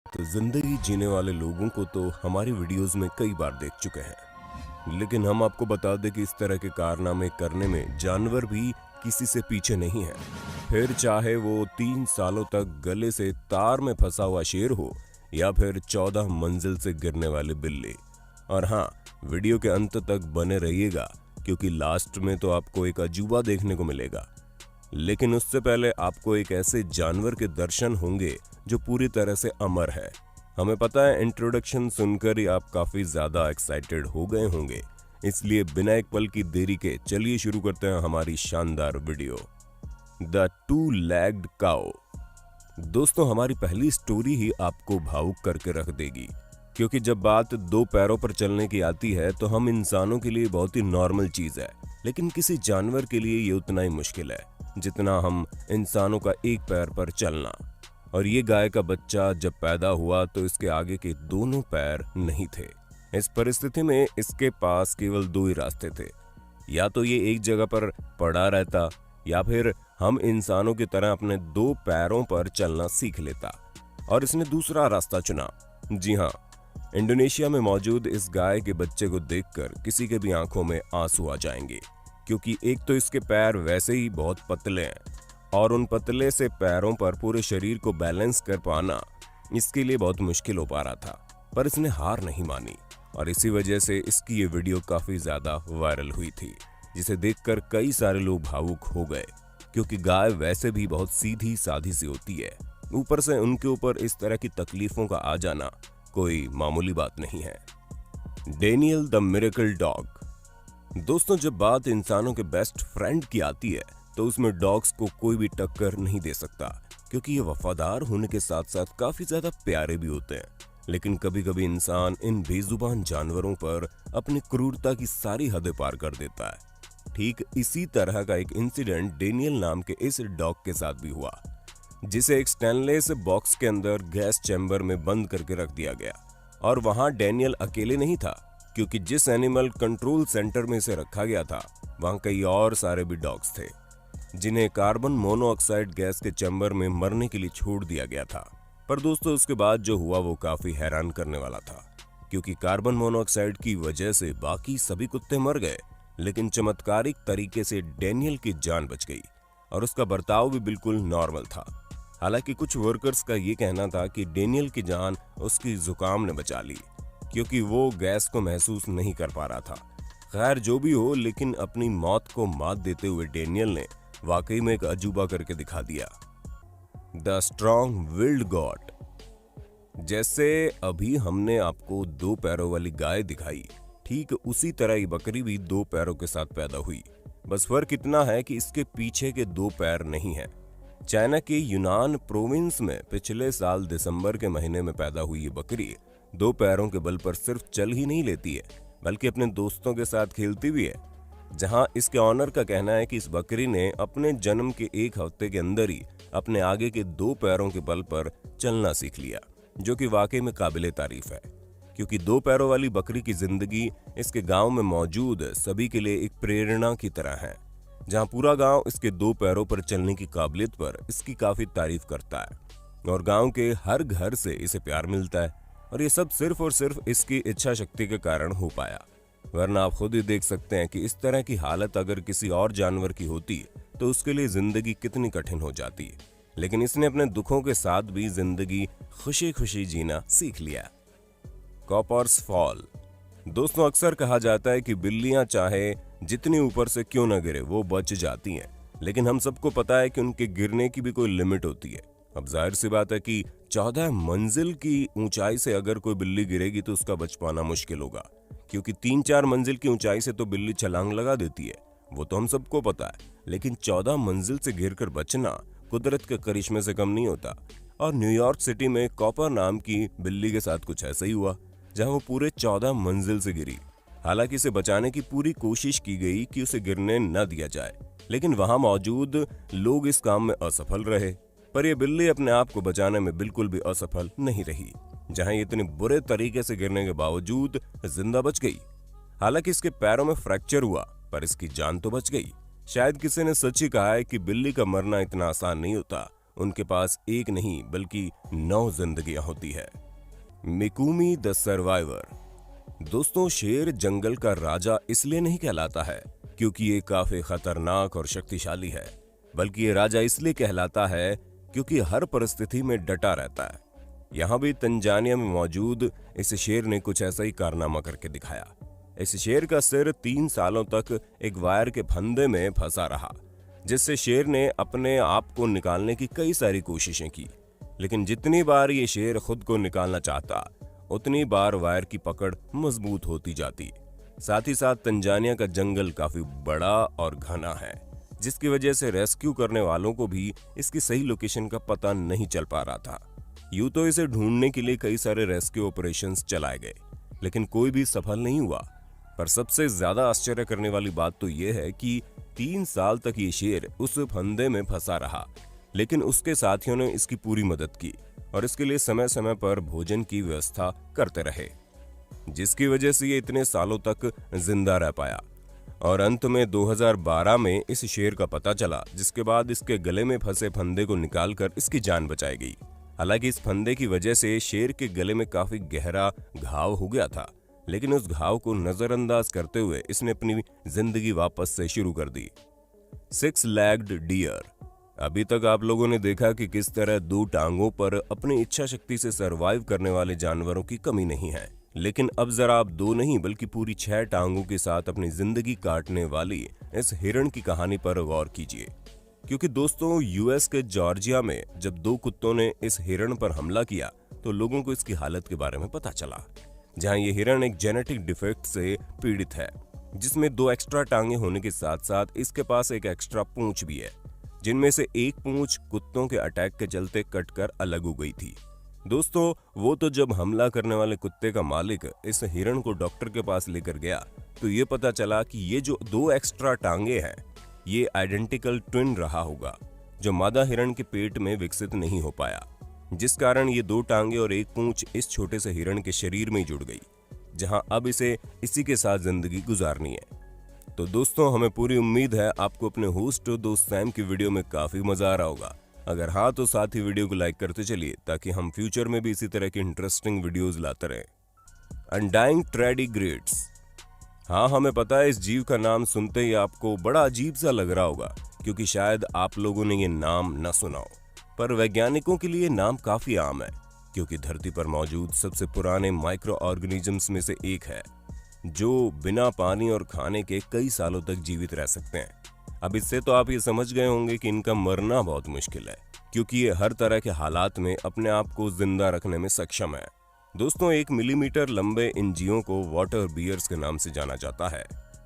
तो जिंदगी जीने वाले लोगों को तो हमारी वीडियोस में कई बार देख चुके हैं, लेकिन हम आपको बता दें कि इस तरह के कारनामे करने में जानवर भी किसी से पीछे नहीं है। फिर चाहे वो 3 सालों तक गले से तार में फंसा हुआ शेर हो या फिर 14 मंजिल से गिरने वाली बिल्ली। और हाँ, वीडियो के अंत तक बने रहिएगा क्योंकि लास्ट में तो आपको एक अजूबा देखने को मिलेगा। लेकिन उससे पहले आपको एक ऐसे जानवर के दर्शन होंगे जो पूरी तरह से अमर है। हमें पता है इंट्रोडक्शन सुनकर ही आप काफी ज्यादा एक्साइटेड हो गए होंगे, इसलिए बिना एक पल की देरी के चलिए शुरू करते हैं हमारी शानदार video. The two legged cow. दोस्तों, हमारी पहली स्टोरी ही आपको भावुक करके रख देगी, क्योंकि जब बात 2 पैरों पर चलने की आती है तो हम इंसानों के लिए बहुत ही नॉर्मल चीज है, लेकिन किसी जानवर के लिए ये उतना ही मुश्किल है जितना हम इंसानों का एक पैर पर चलना। और ये गाय का बच्चा जब पैदा हुआ तो इसके आगे के दोनों पैर नहीं थे। इस परिस्थिति में इसके पास केवल 2 ही रास्ते थे, या तो ये एक जगह पर पड़ा रहता या फिर हम इंसानों की तरह अपने 2 पैरों पर चलना सीख लेता। और इसने दूसरा रास्ता चुना। जी हाँ, इंडोनेशिया में मौजूद इस गाय के बच्चे को देखकर किसी के भी आंखों में आंसू आ जाएंगे, क्योंकि एक तो इसके पैर वैसे ही बहुत पतले हैं और उन पतले से पैरों पर पूरे शरीर को बैलेंस कर पाना इसके लिए बहुत मुश्किल हो पा रहा था। पर इसने हार नहीं मानी और इसी वजह से इसकी ये वीडियो काफी ज्यादा वायरल हुई थी, जिसे देखकर कई सारे लोग भावुक हो गए, क्योंकि गाय वैसे भी बहुत सीधी साधी सी होती है। ऊपर से उनके ऊपर इस तरह की तकलीफों का आ जाना कोई मामूली बात नहीं है। Daniel the miracle dog. दोस्तों, जब बात इंसानों के बेस्ट फ्रेंड की आती है तो उसमें डॉग्स को कोई भी टक्कर नहीं दे सकता, क्योंकि ये वफादार होने के साथ साथ काफी ज्यादा प्यारे भी होते हैं। लेकिन कभी कभी इंसान इन बेजुबान जानवरों पर अपनी क्रूरता की सारी हदें पार कर देता है। ठीक इसी तरह का एक इंसिडेंट डेनियल नाम के इस डॉग के साथ भी हुआ, जिसे एक स्टेनलेस बॉक्स के अंदर गैस चैम्बर में बंद करके रख दिया गया। और वहां डेनियल अकेले नहीं था, क्योंकि जिस एनिमल कंट्रोल सेंटर में इसे रखा गया था वहां कई और सारे भी डॉग्स थे, जिन्हें कार्बन मोनोऑक्साइड गैस के चैम्बर में मरने के लिए छोड़ दिया गया था। पर दोस्तों, उसके बाद जो हुआ वो काफी हैरान करने वाला था, क्योंकि कार्बन मोनोऑक्साइड की वजह से बाकी सभी कुत्ते मर गए, लेकिन चमत्कारिक तरीके से डेनियल की जान बच गई और उसका बर्ताव भी बिल्कुल नॉर्मल था। हालांकि कुछ वर्कर्स का ये कहना था कि डेनियल की जान उसकी जुकाम ने बचा ली, क्योंकि वो गैस को महसूस नहीं कर पा रहा था। खैर, जो भी हो, लेकिन अपनी मौत को मात देते हुए डेनियल ने वाकई में एक अजूबा करके दिखा दिया। The strong willed got. जैसे अभी हमने आपको 2 पैरों वाली गाय दिखाई, ठीक उसी तरह ये बकरी भी 2 पैरों के साथ पैदा हुई। बस फर्क इतना है कि इसके पीछे के 2 पैर नहीं है। चाइना के यूनान प्रोविंस में पिछले साल दिसंबर के महीने में पैदा हुई ये बकरी 2 पैरों के बल पर सिर्फ चल ही नहीं लेती है, बल्कि अपने दोस्तों के साथ खेलती भी है। जहां इसके ऑनर का कहना है कि इस बकरी ने अपने जन्म के 1 हफ्ते के अंदर ही अपने आगे के 2 पैरों के बल पर चलना सीख लिया, जो कि वाकई में काबिले तारीफ है, क्योंकि 2 पैरों वाली बकरी की जिंदगी इसके गांव में मौजूद सभी के लिए एक प्रेरणा की तरह है, जहां पूरा गांव इसके 2 पैरों पर चलने की काबिलियत पर इसकी काफी तारीफ करता है और गांव के हर घर से इसे प्यार मिलता है। और ये सब सिर्फ और सिर्फ इसकी इच्छा शक्ति के कारण हो पाया, वरना आप खुद ही देख सकते हैं कि इस तरह की हालत अगर किसी और जानवर की होती तो उसके लिए जिंदगी कितनी कठिन हो जाती। लेकिन इसने अपने दुखों के साथ भी जिंदगी खुशी खुशी जीना सीख लिया। कॉपर्स फॉल। दोस्तों, अक्सर कहा जाता है कि बिल्लियां चाहे जितनी ऊपर से क्यों न गिरे वो बच जाती हैं, लेकिन हम सबको पता है कि उनके गिरने की भी कोई लिमिट होती है। अब जाहिर सी बात है कि 14 मंजिल की ऊंचाई से अगर कोई बिल्ली गिरेगी तो उसका बच पाना मुश्किल होगा, क्योंकि 3-4 मंजिल की ऊंचाई से तो बिल्ली छलांग लगा देती है, वो तो हम सबको पता है। लेकिन 14 मंजिल से गिरकर बचना कुदरत के करिश्मे से कम नहीं होता। और न्यूयॉर्क सिटी में कॉपर नाम की बिल्ली के साथ कुछ ऐसा ही हुआ, जहां वो पूरे 14 मंजिल से गिरी। हालांकि इसे बचाने की पूरी कोशिश की गई कि उसे गिरने न दिया जाए, लेकिन वहां मौजूद लोग इस काम में असफल रहे। पर यह बिल्ली अपने आप को बचाने में बिल्कुल भी असफल नहीं रही, जहां ये इतने बुरे तरीके से गिरने के बावजूद जिंदा बच गई। हालांकि इसके पैरों में फ्रैक्चर हुआ, पर इसकी जान तो बच गई। शायद किसी ने सच ही कहा है कि बिल्ली का मरना इतना आसान नहीं होता, उनके पास एक नहीं बल्कि 9 जिंदगियां होती है। मिकुमी द सर्वाइवर। दोस्तों, शेर जंगल का राजा इसलिए नहीं कहलाता है क्योंकि ये काफी खतरनाक और शक्तिशाली है, बल्कि ये राजा इसलिए कहलाता है क्योंकि हर परिस्थिति में डटा रहता है। यहाँ भी तंजानिया में मौजूद इस शेर ने कुछ ऐसा ही कारनामा करके दिखाया। इस शेर का सिर 3 सालों तक एक वायर के फंदे में फंसा रहा, जिससे शेर ने अपने आप को निकालने की कई सारी कोशिशें की, लेकिन जितनी बार ये शेर खुद को निकालना चाहता उतनी बार वायर की पकड़ मजबूत होती जाती। साथ ही साथ तंजानिया का जंगल काफी बड़ा और घना है, जिसकी वजह से रेस्क्यू करने वालों को भी इसकी सही लोकेशन का पता नहीं चल पा रहा था। यूं तो इसे ढूंढने के लिए कई सारे रेस्क्यू ऑपरेशंस चलाए गए, लेकिन कोई भी सफल नहीं हुआ। पर सबसे ज्यादा आश्चर्य करने वाली बात तो यह है कि 3 साल तक ये शेर उस फंदे में फंसा रहा, लेकिन उसके साथियों ने इसकी पूरी मदद की और इसके लिए समय समय पर भोजन की व्यवस्था करते रहे, जिसकी वजह से ये इतने सालों तक जिंदा रह पाया। और अंत में 2012 में इस शेर का पता चला, जिसके बाद इसके गले में फंसे फंदे को निकालकर इसकी जान बचाई गई। हालांकि इस फंदे की वजह से शेर के गले में काफी गहरा घाव हो गया था, लेकिन उस घाव को नजरअंदाज करते हुए इसने अपनी जिंदगी वापस से शुरू कर दी। 6 लेग्ड डियर। अभी तक आप लोगों ने देखा कि किस तरह 2 टांगों पर अपनी इच्छा शक्ति से सरवाइव करने वाले जानवरों की कमी नहीं है, लेकिन अब जरा आप 2 नहीं बल्कि पूरी 6 टांगों के साथ अपनी जिंदगी काटने वाली इस हिरण की कहानी पर गौर कीजिए। क्योंकि दोस्तों, यूएस के जॉर्जिया में जब 2 कुत्तों ने इस हिरण पर हमला किया तो लोगों को इसकी हालत के बारे में पता चला। जहां ये हिरण एक जेनेटिक डिफेक्ट से पीड़ित है, जिसमें 2 एक्स्ट्रा टांगे होने के साथ साथ इसके पास एक एक्स्ट्रा पूंछ भी है, जिनमें से एक पूंछ कुत्तों के अटैक के चलते कटकर अलग हो गई थी। दोस्तों, वो तो जब हमला करने वाले कुत्ते का मालिक इस हिरण को डॉक्टर के पास लेकर गया तो ये पता चला कि ये जो 2 एक्स्ट्रा टांगे हैं ये आइडेंटिकल ट्विन रहा होगा, जो मादा हिरण के पेट में विकसित नहीं हो पाया, जिस कारण ये 2 टांगे और एक पूंछ इस छोटे से हिरण के शरीर में जुड़ गई, जहां अब इसे इसी के साथ जिंदगी गुजारनी है। तो दोस्तों, हमें पूरी उम्मीद है आपको अपने होस्ट दोस्त सैम की वीडियो में काफी मजा आ रहा होगा। अगर हाँ तो साथ ही वीडियो को लाइक करते चलिए, ताकि हम फ्यूचर में भी इसी तरह की इंटरेस्टिंग वीडियोस लाते रहें। अनडाइंग ट्रेडिग्रेड्स। हाँ, हमें पता है इस जीव का नाम सुनते ही आपको बड़ा अजीब सा लग रहा होगा, क्योंकि शायद आप लोगों ने ये नाम न सुना हो, पर वैज्ञानिकों के लिए नाम काफी आम है, क्योंकि धरती पर मौजूद सबसे पुराने माइक्रो ऑर्गेनिजम्स में से एक है, जो बिना पानी और खाने के कई सालों तक जीवित रह सकते हैं। अब इससे तो आप ये समझ गए होंगे कि इनका मरना बहुत मुश्किल है, क्योंकि ये हर तरह के हालात में अपने आप को जिंदा रखने में सक्षम है। दोस्तों, 1 मिलीमीटर लंबे इन जीवों को वाटर बियर्स के नाम से जाना जाता है,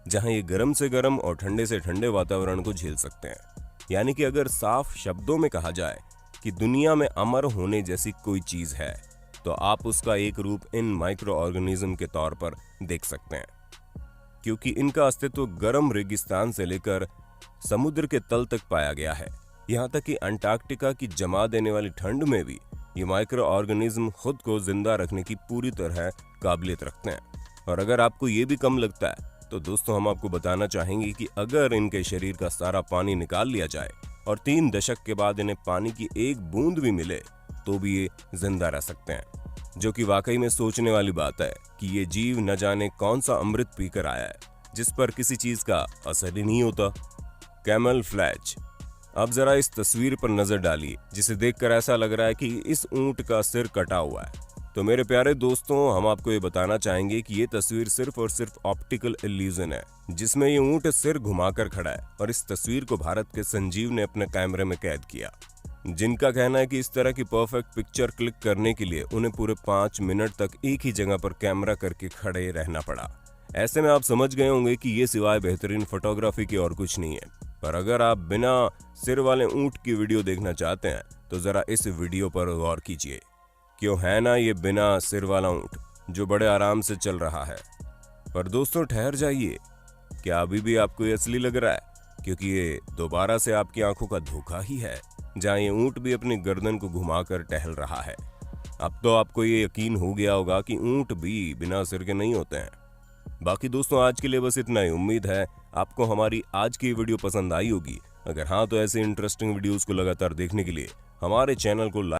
जहां ये गर्म से गर्म और ठंडे से ठंडे वातावरण को झेल सकते हैं। यानी कि अगर साफ शब्दों में कहा जाए कि दुनिया में अमर होने जैसी कोई चीज है, तो आप उसका एक रूप इन माइक्रो ऑर्गेनिज्म के तौर पर देख सकते हैं, क्योंकि इनका अस्तित्व गर्म रेगिस्तान से लेकर समुद्र के तल तक पाया गया है। यहाँ तक कि अंटार्कटिका की जमा देने वाली ठंड में भी ये माइक्रो ऑर्गेनिज्म खुद को जिंदा रखने की पूरी तरह काबिलियत रखते हैं। और अगर आपको ये भी कम लगता है तो दोस्तों, हम आपको बताना चाहेंगे कि अगर इनके शरीर का सारा पानी निकाल लिया जाए और 3 दशक के बाद इन्हें पानी की एक बूंद भी मिले तो भी ये जिंदा रह सकते हैं, जो कि वाकई में सोचने वाली बात है कि ये जीव न जाने कौन सा अमृत पीकर आया है, जिस पर किसी चीज का असर ही नहीं होता। कैमल फ्लैच। अब जरा इस तस्वीर पर नजर डालिए, जिसे देखकर ऐसा लग रहा है कि इस ऊंट का सिर कटा हुआ है। तो मेरे प्यारे दोस्तों, हम आपको ये बताना चाहेंगे कि ये तस्वीर सिर्फ और सिर्फ ऑप्टिकल इल्यूजन है, जिसमें ये ऊंट सिर घुमाकर खड़ा है। और इस तस्वीर को भारत के संजीव ने अपने कैमरे में कैद किया, जिनका कहना है कि इस तरह की परफेक्ट पिक्चर क्लिक करने के लिए उन्हें पूरे 5 मिनट तक एक ही जगह पर कैमरा करके खड़े रहना पड़ा। ऐसे में आप समझ गए होंगे कि ये सिवाय बेहतरीन फोटोग्राफी के और कुछ नहीं है। पर अगर आप बिना सिर वाले ऊंट की वीडियो देखना चाहते हैं तो जरा इस वीडियो पर गौर कीजिए। क्यों है ना ये बिना सिर वाला ऊंट, जो बड़े आराम से चल रहा है। पर दोस्तों, ठहर जाइए, क्या अभी भी आपको ये असली लग रहा है? क्योंकि ये दोबारा से आपकी आंखों का धोखा ही है, जहां ये ऊंट भी अपनी गर्दन को घुमाकर टहल रहा है। अब तो आपको ये यकीन हो गया होगा कि ऊंट भी बिना सिर के नहीं होते हैं। बाकी दोस्तों, आज के लिए बस इतना ही। उम्मीद है आपको हमारी आज की वीडियो पसंद आई होगी। अगर हाँ तो ऐसे इंटरेस्टिंग वीडियोस को लगातार देखने के लिए हमारे चैनल को